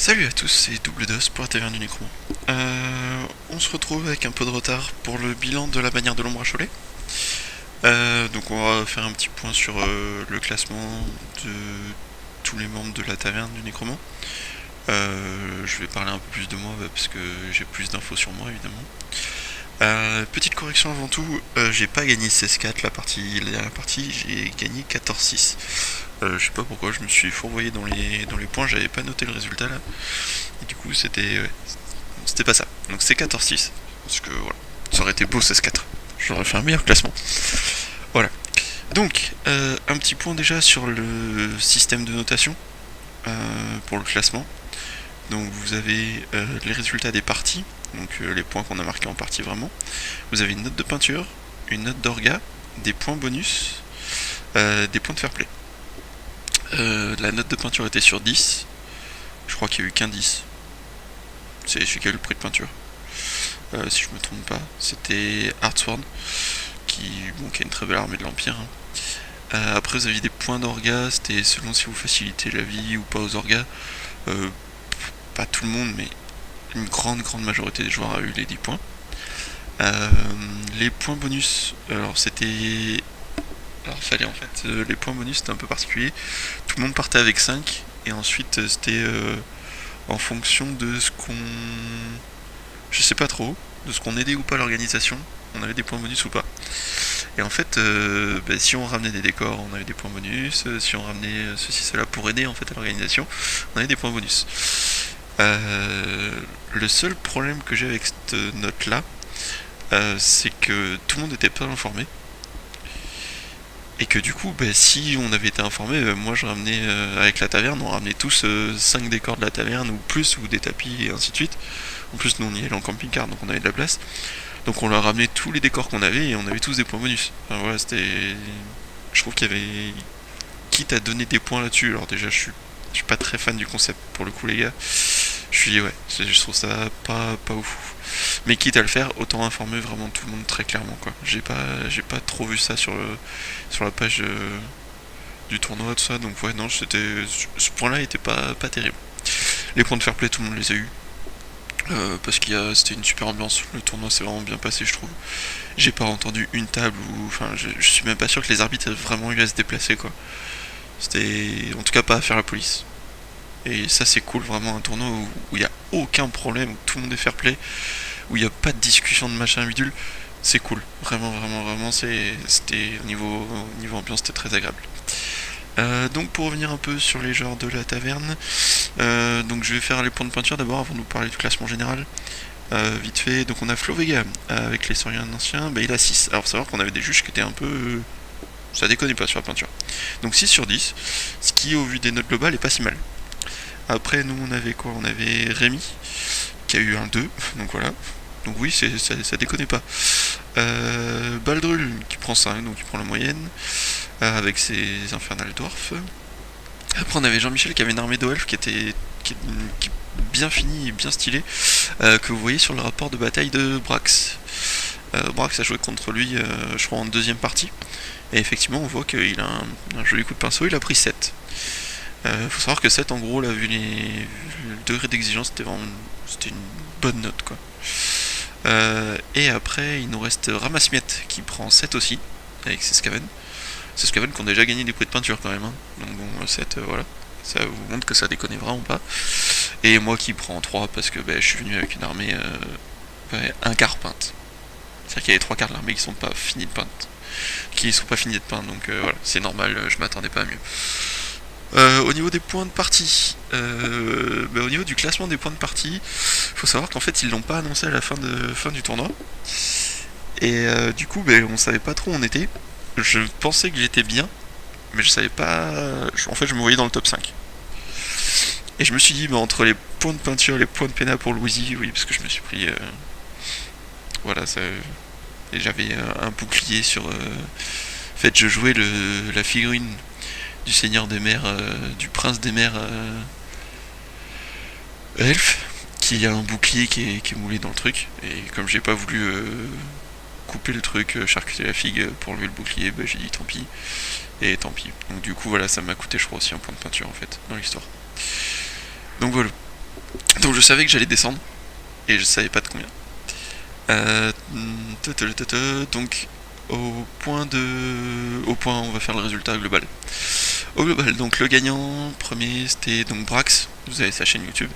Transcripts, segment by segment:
Salut à tous, c'est Double Dos pour la Taverne du Nécromant. On se retrouve avec un peu de retard pour le bilan de la bannière de l'ombre à Cholet. Donc on va faire un petit point sur le classement de tous les membres de la Taverne du Nécromant. Je vais parler un peu plus de moi parce que j'ai plus d'infos sur moi évidemment. Petite correction avant tout, j'ai pas gagné 16-4 la dernière partie, j'ai gagné 14-6. Je sais pas pourquoi, je me suis fourvoyé dans les points, j'avais pas noté le résultat là. Et du coup c'était pas ça. Donc c'est 14-6. Parce que voilà, ça aurait été beau 16-4. J'aurais fait un meilleur classement. Voilà. Donc, un petit point déjà sur le système de notation pour le classement. Donc vous avez les résultats des parties, donc les points qu'on a marqués en partie vraiment. Vous avez une note de peinture, une note d'orga, des points bonus, des points de fair play. La note de peinture était sur 10. Je crois qu'il y a eu qu'un 10. C'est celui qui a eu le prix de peinture. Si je me trompe pas. C'était Heartsword, qui a une très belle armée de l'Empire. Après vous aviez des points d'orga, c'était selon si vous facilitez la vie ou pas aux orgas. Pas tout le monde, mais une grande majorité des joueurs a eu les 10 points. Les points bonus, alors fallait en fait, les points bonus c'était un peu particulier. Tout le monde partait avec 5, et ensuite c'était en fonction de ce qu'on... Je sais pas trop, de ce qu'on aidait ou pas l'organisation, on avait des points bonus ou pas. Et en fait, si on ramenait des décors, on avait des points bonus. Si on ramenait ceci, cela pour aider en fait à l'organisation, on avait des points bonus. Le seul problème que j'ai avec cette note-là, c'est que tout le monde n'était pas informé. Et que du coup, si on avait été informé, moi je ramenais, avec la taverne, on ramenait tous 5 décors de la taverne ou plus, ou des tapis et ainsi de suite. En plus, nous on y allait en camping-car, donc on avait de la place. Donc on leur ramenait tous les décors qu'on avait et on avait tous des points bonus. Enfin voilà, c'était... Je trouve qu'il y avait... Quitte à donner des points là-dessus, alors déjà je suis pas très fan du concept pour le coup les gars. Je trouve ça pas ouf. Mais quitte à le faire, autant informer vraiment tout le monde très clairement quoi. J'ai pas trop vu ça sur la page du tournoi tout ça, donc ouais non, ce point-là était pas terrible. Les points de fair play, tout le monde les a eu. Parce c'était une super ambiance, le tournoi s'est vraiment bien passé je trouve. J'ai pas entendu une table où... Enfin je suis même pas sûr que les arbitres aient vraiment eu à se déplacer quoi. C'était en tout cas pas à faire la police. Et ça c'est cool, vraiment un tournoi où il y a aucun problème, où tout le monde est fair play, où il n'y a pas de discussion de machin bidule. C'est cool, vraiment c'était au niveau ambiance c'était très agréable. Donc pour revenir un peu sur les joueurs de la taverne, donc je vais faire les points de peinture d'abord avant de vous parler du classement général. Vite fait, donc on a Flo Vega avec les Sauriens anciens, il a 6. Alors faut savoir qu'on avait des juges qui étaient un peu... ça déconne pas sur la peinture. Donc 6 sur 10, ce qui au vu des notes globales est pas si mal. Après nous on avait quoi? On avait Rémi qui a eu un 2, donc voilà. Donc oui, ça déconne pas. Baldrul qui prend 5, donc il prend la moyenne, avec ses Infernal Dwarfs. Après on avait Jean-Michel qui avait une armée d'Oelf qui bien finie et bien stylée, que vous voyez sur le rapport de bataille de Brax. Brax a joué contre lui, je crois en deuxième partie, et effectivement on voit qu'il a un joli coup de pinceau, il a pris 7. Faut savoir que 7 en gros là, vu le degré d'exigence, c'était une bonne note quoi. Et après il nous reste Ramasmiet qui prend 7 aussi, avec ses Skaven. Ces Skaven qui ont déjà gagné des prix de peinture quand même, hein. Donc bon, 7, voilà. Ça vous montre que ça déconne vraiment pas. Et moi qui prends 3 parce que je suis venu avec une armée un quart peinte. C'est-à-dire qu'il y a les 3 quarts de l'armée qui sont pas finis de peindre. Donc voilà, c'est normal, je m'attendais pas à mieux. Au niveau des points de partie, au niveau du classement des points de partie, faut savoir qu'en fait ils l'ont pas annoncé à la fin du tournoi. Et du coup on savait pas trop où on était. Je pensais que j'étais bien, mais je savais pas... En fait je me voyais dans le top 5. Et je me suis dit, entre les points de peinture, les points de péna pour Louisie, oui, parce que je me suis pris... voilà, ça... Et j'avais un bouclier sur... En fait, je jouais la figurine du seigneur des mers, du prince des mers elfe, qui a un bouclier qui est moulé dans le truc. Et comme j'ai pas voulu couper le truc, charcuter la figue pour lever le bouclier, j'ai dit tant pis. Et tant pis. Donc du coup, voilà, ça m'a coûté, je crois, aussi un point de peinture, en fait, dans l'histoire. Donc voilà. Donc je savais que j'allais descendre, et je savais pas de combien. Donc au point, on va faire le résultat global. Au global, donc le gagnant premier, c'était donc Brax, vous avez sa chaîne YouTube,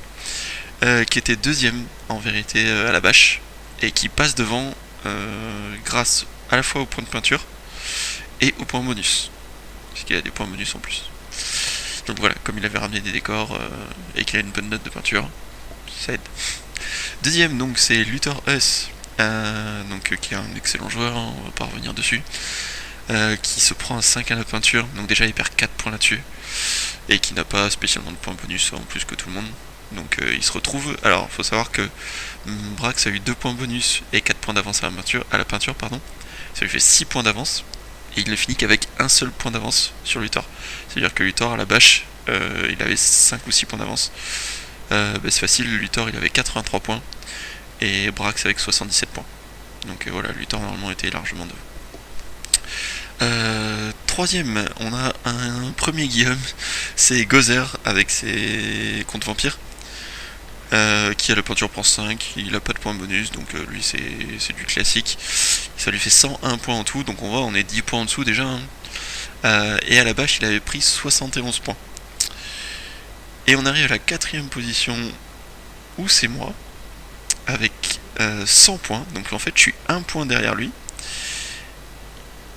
qui était deuxième en vérité à la bâche, et qui passe devant grâce à la fois au point de peinture et au point bonus, puisqu'il y a des points bonus en plus. Donc voilà, comme il avait ramené des décors et qu'il a une bonne note de peinture, ça aide. Deuxième, donc c'est Luther Huss, qui est un excellent joueur, hein, on va pas revenir dessus, qui se prend un 5 à la peinture, donc déjà il perd 4 points là-dessus, et qui n'a pas spécialement de points bonus en plus que tout le monde. Donc il se retrouve. Alors il faut savoir que Brax a eu 2 points bonus et 4 points d'avance à la peinture, pardon. Ça lui fait 6 points d'avance, et il ne finit qu'avec un seul point d'avance sur Luthor. C'est-à-dire que Luthor à la bâche, il avait 5 ou 6 points d'avance. C'est facile, Luthor il avait 83 points, et Brax avec 77 points. Donc voilà, Luthor normalement était largement devant. Troisième, on a un premier Guillaume, c'est Gozer avec ses comptes vampires, qui a la peinture prend 5, il a pas de points bonus, donc lui c'est du classique. Ça lui fait 101 points en tout, donc on est 10 points en dessous déjà. Hein. Et à la bâche, il avait pris 71 points. Et on arrive à la quatrième position, où c'est moi, avec 100 points, donc en fait je suis 1 point derrière lui.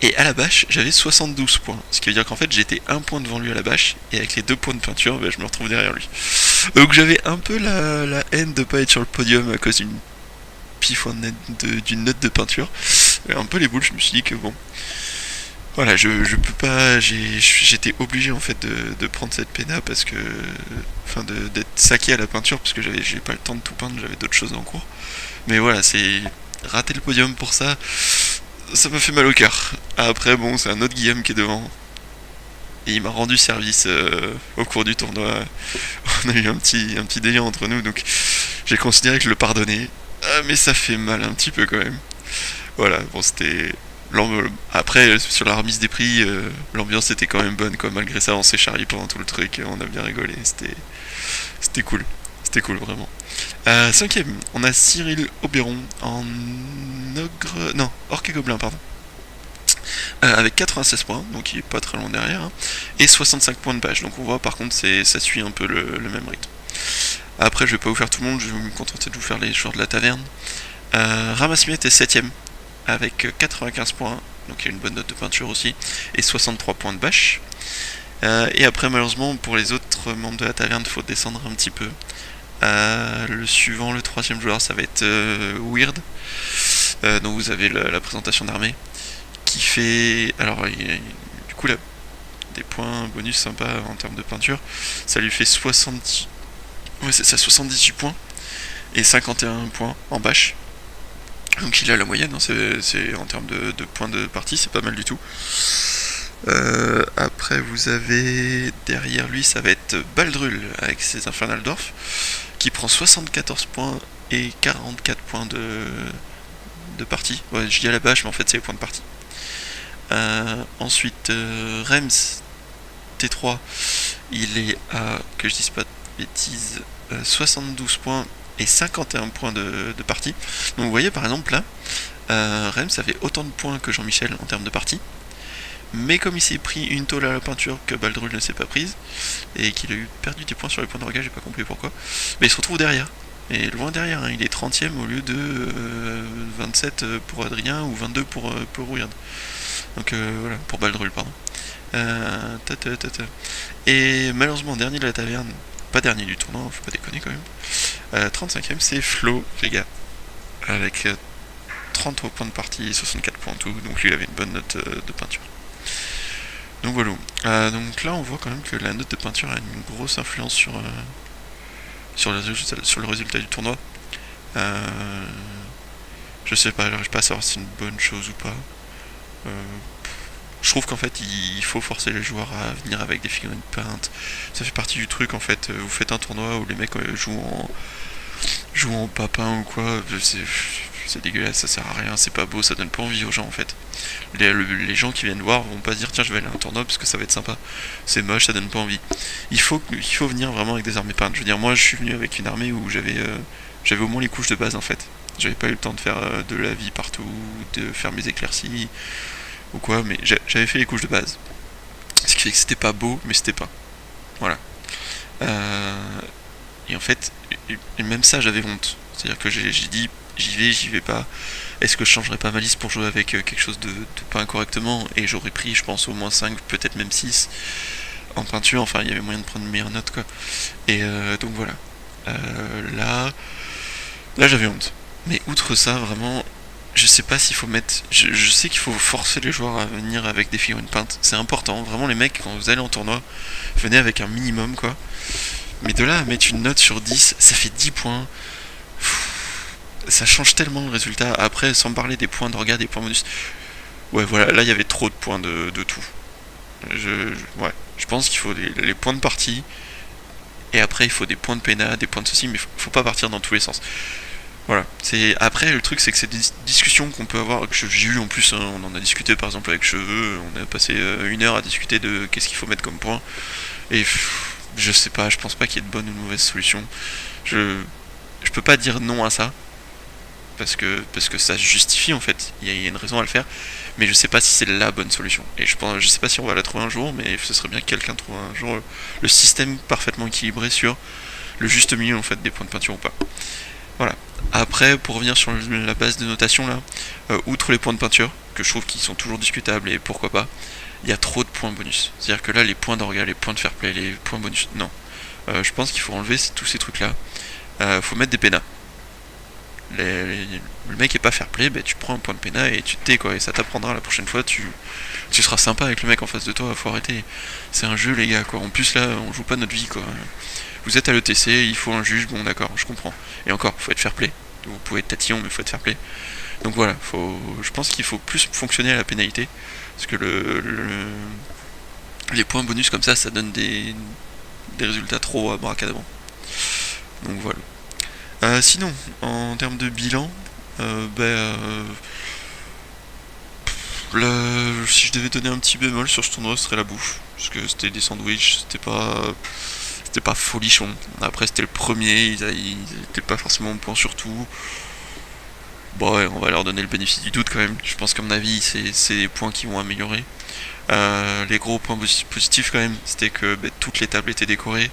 Et à la bâche, j'avais 72 points. Ce qui veut dire qu'en fait, j'étais 1 point devant lui à la bâche, et avec les 2 points de peinture, je me retrouve derrière lui. Donc j'avais un peu la haine de pas être sur le podium à cause d'une d'une note de peinture. Un peu les boules, je me suis dit que bon. Voilà, je peux pas. J'étais obligé en fait de prendre cette péna parce que. Enfin, d'être saqué à la peinture parce que j'ai pas le temps de tout peindre, j'avais d'autres choses en cours. Mais voilà, c'est. Rater le podium pour ça. Ça m'a fait mal au cœur. Après, bon, c'est un autre Guillaume qui est devant. Et il m'a rendu service au cours du tournoi. On a eu un petit délire entre nous, donc j'ai considéré que je le pardonnais. Mais ça fait mal un petit peu quand même. Voilà, bon, c'était. Après, sur la remise des prix, l'ambiance était quand même bonne, quoi. Malgré ça, on s'est charrié pendant tout le truc, on a bien rigolé. C'était cool. C'était cool, vraiment. Cinquième, on a Cyril Oberon en ogre. Non, orc et gobelin, pardon. Avec 96 points, donc il est pas très loin derrière, hein, et 65 points de page. Donc on voit par contre ça suit un peu le même rythme. Après je vais pas vous faire tout le monde, je vais me contenter de vous faire les joueurs de la taverne. Ramasmiet est 7ème avec 95 points, donc il y a une bonne note de peinture aussi, et 63 points de bâche. Et après malheureusement pour les autres membres de la taverne il faut descendre un petit peu. Le suivant, le troisième joueur, ça va être Weird. Donc vous avez la présentation d'armée qui fait. Alors du coup là, des points bonus sympas en termes de peinture. Ça lui fait 70. Ouais, c'est ça, 78 points et 51 points en bâche. Donc il a la moyenne, hein, c'est en termes de points de partie, c'est pas mal du tout. Après vous avez derrière lui, ça va être Baldrul avec ses Infernal Dwarf qui prend 74 points et 44 points de partie. Ouais, je dis à la bâche, mais en fait c'est les points de partie. Ensuite Rems T3, il est à, que je dise pas de bêtises, 72 points et 51 points de partie. Donc vous voyez par exemple là, Rems avait autant de points que Jean-Michel en termes de partie, mais comme il s'est pris une tôle à la peinture que Baldrul ne s'est pas prise, et qu'il a perdu des points sur les points de regard, j'ai pas compris pourquoi, mais il se retrouve derrière. Et loin derrière, hein, il est 30ème au lieu de 27 pour Adrien ou 22 pour Weird. Donc voilà, pour Baldrul, pardon. Et malheureusement, dernier de la taverne, pas dernier du tournoi, faut pas déconner quand même. 35ème, c'est Flo, les gars, avec 30 points de partie et 64 points en tout, donc lui il avait une bonne note de peinture. Donc voilà. Donc là on voit quand même que la note de peinture a une grosse influence sur le résultat du tournoi. Je sais pas, j'arrive pas à savoir si c'est une bonne chose ou pas. Je trouve qu'en fait il faut forcer les joueurs à venir avec des figurines peintes. Ça fait partie du truc en fait. Vous faites un tournoi où les mecs jouent en papin ou quoi. c'est dégueulasse, ça sert à rien, c'est pas beau, ça donne pas envie aux gens en fait. Les gens qui viennent voir vont pas se dire tiens je vais aller à un tournoi parce que ça va être sympa. C'est moche, ça donne pas envie. Il faut venir vraiment avec des armées peintes. Je veux dire, moi je suis venu avec une armée où j'avais au moins les couches de base en fait. J'avais pas eu le temps de faire de la vie partout, de faire mes éclaircies ou quoi, mais j'avais fait les couches de base. Ce qui fait que c'était pas beau, mais c'était pas. Voilà. Euh, et en fait, et même ça j'avais honte. C'est-à-dire que j'ai dit j'y vais pas. Est-ce que je changerais pas ma liste pour jouer avec quelque chose de pas incorrectement? Et j'aurais pris, je pense, au moins 5, peut-être même 6 en peinture. Enfin, il y avait moyen de prendre une meilleure note, quoi. Et donc voilà. Là, j'avais honte. Mais outre ça, vraiment, je sais pas s'il faut mettre. Je sais qu'il faut forcer les joueurs à venir avec des figurines peintes. C'est important. Vraiment, les mecs, quand vous allez en tournoi, venez avec un minimum, quoi. Mais de là à mettre une note sur 10, ça fait 10 points. Ça change tellement le résultat. Après, sans parler des points d'orga, des points bonus. Ouais, voilà, là, il y avait trop de points de tout. Ouais, je pense qu'il faut les points de partie. Et après, il faut des points de pénal, des points de ceci, mais faut pas partir dans tous les sens. Voilà. Après, le truc, c'est que c'est des discussions qu'on peut avoir, que j'ai eu en plus, hein, on en a discuté par exemple avec Cheveux, on a passé 1 heure à discuter de qu'est-ce qu'il faut mettre comme point. Et je sais pas, je pense pas qu'il y ait de bonne ou de mauvaise solution. Je peux pas dire non à ça, parce que ça se justifie en fait, il y a une raison à le faire, mais je sais pas si c'est la bonne solution. Et je sais pas si on va la trouver un jour, mais ce serait bien que quelqu'un trouve un jour le système parfaitement équilibré sur le juste milieu en fait des points de peinture ou pas. Voilà. Après, pour revenir sur la base de notation là, outre les points de peinture, que je trouve qu'ils sont toujours discutables et pourquoi pas, il y a trop de points bonus. C'est-à-dire que là, les points d'orga, les points de fair play, les points bonus, non. Je pense qu'il faut enlever tous ces trucs là. Faut mettre des pénas. Le mec est pas fair play, bah, tu prends un point de pénal et tu te tais quoi, et ça t'apprendra la prochaine fois, tu seras sympa avec le mec en face de toi, faut arrêter. C'est un jeu les gars quoi, en plus là on joue pas notre vie quoi. Vous êtes à l'ETC, il faut un juge, bon d'accord, je comprends. Et encore, faut être fair play. Vous pouvez être tatillon mais faut être fair play. Donc voilà, je pense qu'il faut plus fonctionner à la pénalité, parce que les points bonus comme ça donne des résultats trop à bracadabra. Donc voilà. Sinon, en termes de bilan, si je devais donner un petit bémol sur ce tournoi, ce serait la bouffe. Parce que c'était des sandwichs, c'était pas folichon. Après, c'était le premier, ils étaient pas forcément au point sur tout. Bon, ouais, on va leur donner le bénéfice du doute quand même. Je pense qu'à mon avis, c'est des points qui vont améliorer. Les gros points positifs quand même, c'était que toutes les tables étaient décorées.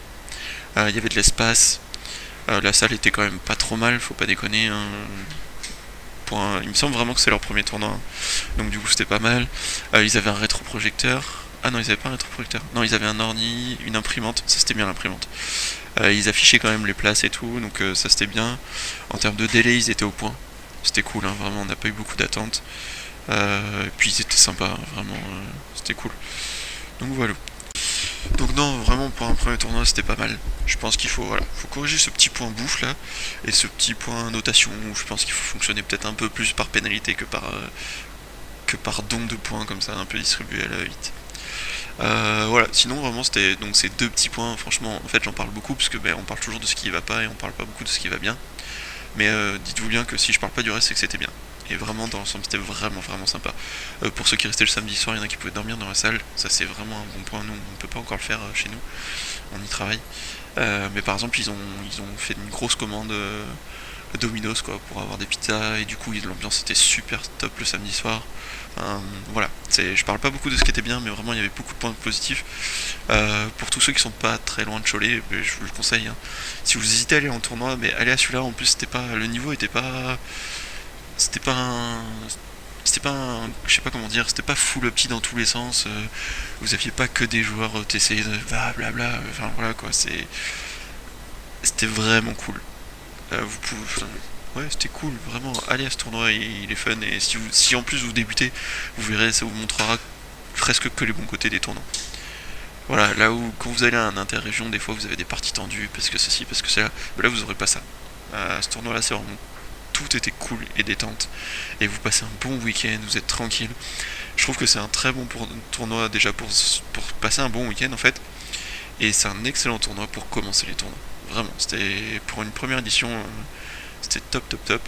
Il y avait de l'espace. La salle était quand même pas trop mal, faut pas déconner. Hein. Il me semble vraiment que c'est leur premier tournoi. Hein. Donc du coup c'était pas mal. Ils avaient un rétroprojecteur. Ah non, ils avaient pas un rétroprojecteur. Non, ils avaient un ordi, une imprimante. Ça c'était bien l'imprimante. Ils affichaient quand même les places et tout, donc ça c'était bien. En termes de délai, ils étaient au point. C'était cool, hein, vraiment, on n'a pas eu beaucoup d'attentes. Et puis ils étaient sympas, hein, vraiment, c'était cool. Donc voilà. Donc non, vraiment pour un premier tournoi c'était pas mal. Je pense qu'il faut corriger ce petit point bouffe là et ce petit point notation où je pense qu'il faut fonctionner peut-être un peu plus par pénalité que par don de points comme ça, un peu distribué à la 8. Voilà, sinon vraiment c'était donc ces deux petits points, franchement en fait j'en parle beaucoup parce que on parle toujours de ce qui va pas et on parle pas beaucoup de ce qui va bien. Mais dites-vous bien que si je parle pas du reste c'est que c'était bien. Et vraiment dans l'ensemble c'était vraiment vraiment sympa. Pour ceux qui restaient le samedi soir, il y en a qui pouvaient dormir dans la salle, ça c'est vraiment un bon point, nous on peut pas encore le faire chez nous, on y travaille. Mais par exemple ils ont fait une grosse commande Domino's quoi pour avoir des pizzas et du coup l'ambiance était super top le samedi soir. Voilà, je parle pas beaucoup de ce qui était bien, mais vraiment il y avait beaucoup de points positifs. Pour tous ceux qui sont pas très loin de Cholet, je vous le conseille. Hein. Si vous hésitez à aller en tournoi, mais allez à celui-là. En plus, le niveau était pas, je sais pas comment dire, c'était pas full up dans tous les sens. Vous aviez pas que des joueurs TC de blablabla. Enfin voilà quoi, c'était vraiment cool. Vous pouvez, ouais, c'était cool, vraiment. Allez à ce tournoi, il est fun. Et si en plus vous débutez, vous verrez, ça vous montrera presque que les bons côtés des tournois. Voilà, là où quand vous allez à un interrégion, des fois vous avez des parties tendues, parce que ceci, parce que cela, mais là vous aurez pas ça. Ce tournoi là c'est vraiment tout était cool et détente, et vous passez un bon week-end, vous êtes tranquille. Je trouve que c'est un très bon tournoi déjà pour passer un bon week-end en fait, et c'est un excellent tournoi pour commencer les tournois. Vraiment, c'était pour une première édition, c'était top top top.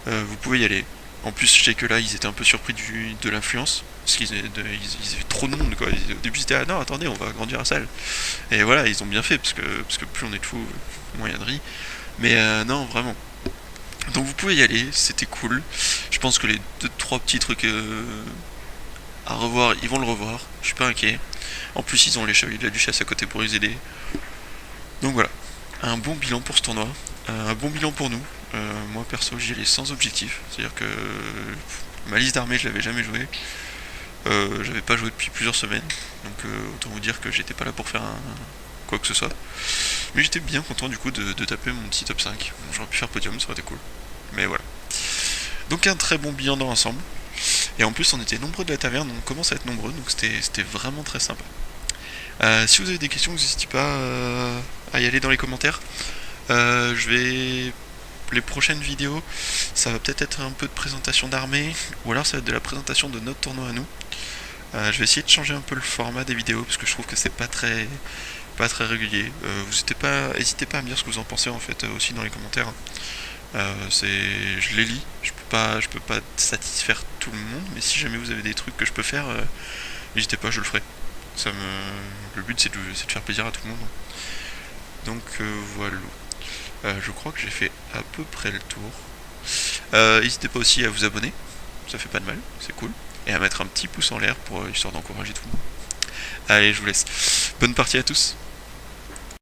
vous pouvez y aller. En plus, je sais que là, ils étaient un peu surpris de l'influence, parce qu'ils avaient trop de monde, quoi. Au début, ils étaient ah non, attendez, on va agrandir la salle. Et voilà, ils ont bien fait, parce que plus on est de fous, moins il y a de riz. Mais non, vraiment. Donc vous pouvez y aller, c'était cool. Je pense que les deux trois petits trucs à revoir, ils vont le revoir. Je suis pas inquiet. En plus, ils ont les chevaliers de la Duchesse à côté pour les aider. Donc voilà, un bon bilan pour ce tournoi, un bon bilan pour nous. Moi perso, j'y allais sans objectif, c'est-à-dire que ma liste d'armée, je l'avais jamais joué. J'avais pas joué depuis plusieurs semaines, donc autant vous dire que j'étais pas là pour faire quoi que ce soit. Mais j'étais bien content du coup de taper mon petit top 5. Bon, j'aurais pu faire podium, ça aurait été cool. Mais voilà. Donc un très bon bilan dans l'ensemble. Et en plus, on était nombreux de la taverne, on commence à être nombreux, donc c'était vraiment très sympa. Si vous avez des questions, n'hésitez pas à y aller dans les commentaires. Je vais... Les prochaines vidéos, ça va peut-être être un peu de présentation d'armée, ou alors ça va être de la présentation de notre tournoi à nous. Je vais essayer de changer un peu le format des vidéos, parce que je trouve que c'est pas très régulier. N'hésitez pas à me dire ce que vous en pensez en fait aussi dans les commentaires. Je les lis, je peux pas satisfaire tout le monde, mais si jamais vous avez des trucs que je peux faire, n'hésitez pas, je le ferai. Le but c'est de faire plaisir à tout le monde. Donc voilà. Je crois que j'ai fait à peu près le tour. N'hésitez pas aussi à vous abonner, ça fait pas de mal, c'est cool. Et à mettre un petit pouce en l'air pour histoire d'encourager tout le monde. Allez, je vous laisse. Bonne partie à tous.